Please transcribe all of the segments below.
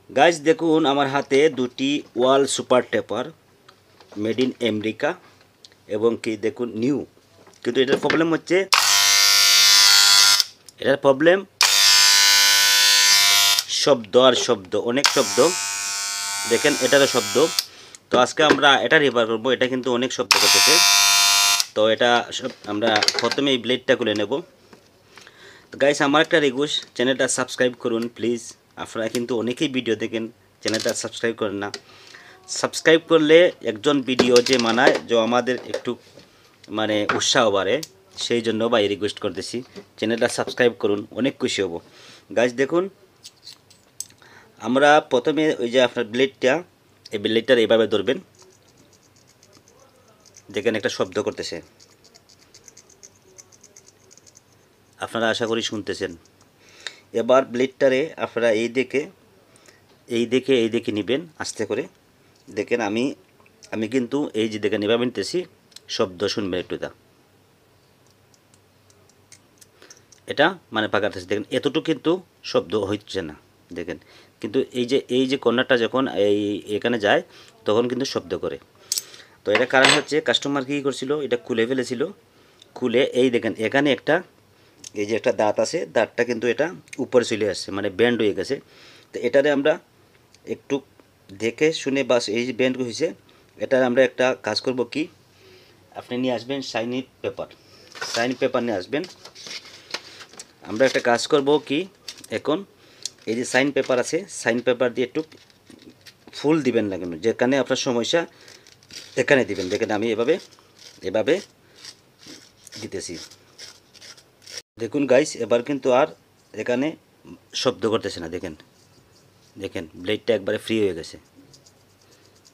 Guys দেখুন আমার হাতে দুটি ওয়াল সুপার টেপার মেড ইন আমেরিকা এবং কি দেখুন নিউ, কিন্তু এটার প্রবলেম হচ্ছে শব্দ আর শব্দ, অনেক শব্দ দেখেন, এটারও শব্দ। তো আজকে আমরা এটা রিপেয়ার করবো, এটা কিন্তু অনেক শব্দ করতেছে। তো এটা আমরা প্রথমে এই ব্লেডটা খুলে নেব। তো গাইস আমার একটা রিকোয়েস্ট, চ্যানেলটা সাবস্ক্রাইব করুন প্লিজ। আপনারা কিন্তু অনেকেই ভিডিও দেখেন, চ্যানেলটা সাবস্ক্রাইব করেন না। সাবস্ক্রাইব করলে একজন ভিডিও যে মানায় যে আমাদের একটু মানে উৎসাহ বাড়ে, সেই জন্য ভাই রিকোয়েস্ট করতেছি চ্যানেলটা সাবস্ক্রাইব করুন, অনেক খুশি হব। গাইস দেখুন আমরা প্রথমে ওই যে আপনার ব্লেডটা, এই ব্লেডটার এইভাবে ধরবেন, দেখেন একটা শব্দ করতেছে, আপনারা আশা করি শুনতেছেন। এবার ব্লেডটারে আপনারা এই দিকে নেবেন আস্তে করে। দেখেন আমি কিন্তু এই যে দেখেন এভাবে নিতেছি, শব্দ শুনবেন একটু। এটা মানে পাকাতেছে, দেখেন এতটুকু কিন্তু শব্দ হচ্ছে না দেখেন, কিন্তু এই যে কর্নারটা যখন এখানে যায় তখন কিন্তু শব্দ করে। তো এটা কারণ হচ্ছে কাস্টমার কী করছিল, এটা খুলে ফেলেছিল, খুলে এই দেখেন এখানে একটা এই যে একটা দাঁত আছে, দাঁতটা কিন্তু এটা উপরে চলে আসছে, মানে ব্যান্ড হয়ে গেছে। তো এটারে আমরা একটু দেখে শুনে বাস এই যে ব্যান্ড হয়েছে, এটার আমরা একটা কাজ করব কি, আপনি নিয়ে আসবেন শাইনি পেপার নিয়ে আসবেন। আমরা একটা কাজ করব কি, এখন এই যে সাইন পেপার আছে, সাইন পেপার দিয়ে একটু ফুল দিবেন না কেন, যেখানে আপনার সমস্যা এখানে দিবেন। দেখেন আমি এভাবে দিতেছি, দেখুন গাইস এবার কিন্তু আর এখানে শব্দ করতেছে না। দেখেন ব্লেডটা একবারে ফ্রি হয়ে গেছে,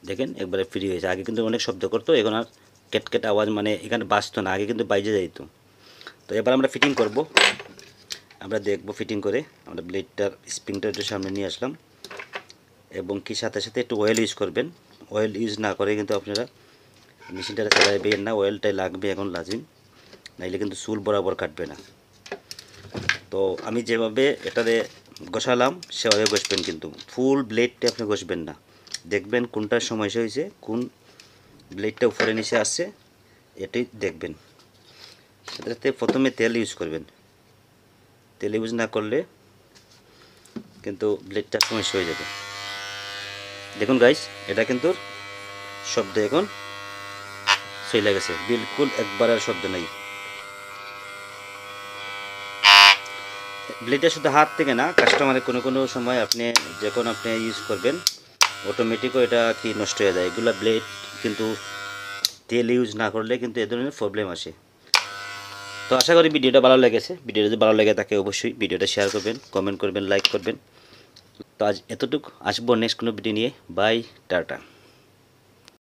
দেখেন একবারে ফ্রি হয়েছে। আগে কিন্তু অনেক শব্দ করতো, এখন আর কেটকেট আওয়াজ মানে এখানে বাজতো না, আগে কিন্তু বাইজে যাইতো। তো এবার আমরা ফিটিং করব, আমরা দেখব ফিটিং করে। আমরা ব্লেডটার স্প্রিংটা একটু সামনে নিয়ে আসলাম, এবং কি সাথে সাথে একটু অয়েল ইউজ করবেন। অয়েল ইউজ না করে কিন্তু আপনারা মেশিনটা চালাবেন না, অয়েলটাই লাগবে এখন লাজিম, নাইলে কিন্তু চুল বরাবর কাটবে না। তো আমি যেভাবে এটারে ঘষালাম সেভাবে ঘষবেন, কিন্তু ফুল ব্লেডটা আপনি ঘষবেন না। দেখবেন কোনটার সমস্যা হয়েছে, কোন ব্লেডটা উপরে নিচে আসছে, এটাই দেখবেন। সেটাতে প্রথমে তেল ইউজ করবেন, তেল ইউজ না করলে কিন্তু ব্লেডটার সমস্যা হয়ে যাবে। দেখুন গাইস এটা কিন্তু শব্দ এখন চলে গেছে, বিলকুল একবার আর শব্দ নাই। ব্লেডটা শুধু হাত থেকে না, কাস্টমারের কোনো সময় আপনি যখন আপনি ইউজ করবেন অটোমেটিকও এটা কি নষ্ট হয়ে যায়। এগুলো ব্লেড কিন্তু তেল ইউজ না করলে কিন্তু এ ধরনের প্রবলেম আসে। তো আশা করি ভিডিওটা ভালো লেগেছে। ভিডিও যদি ভালো লেগে থাকে অবশ্যই ভিডিওটা শেয়ার করবেন, কমেন্ট করবেন, লাইক করবেন। তো আজ এতটুকু, আসবো নেক্সট কোনো ভিডিও নিয়ে। Bye, tata.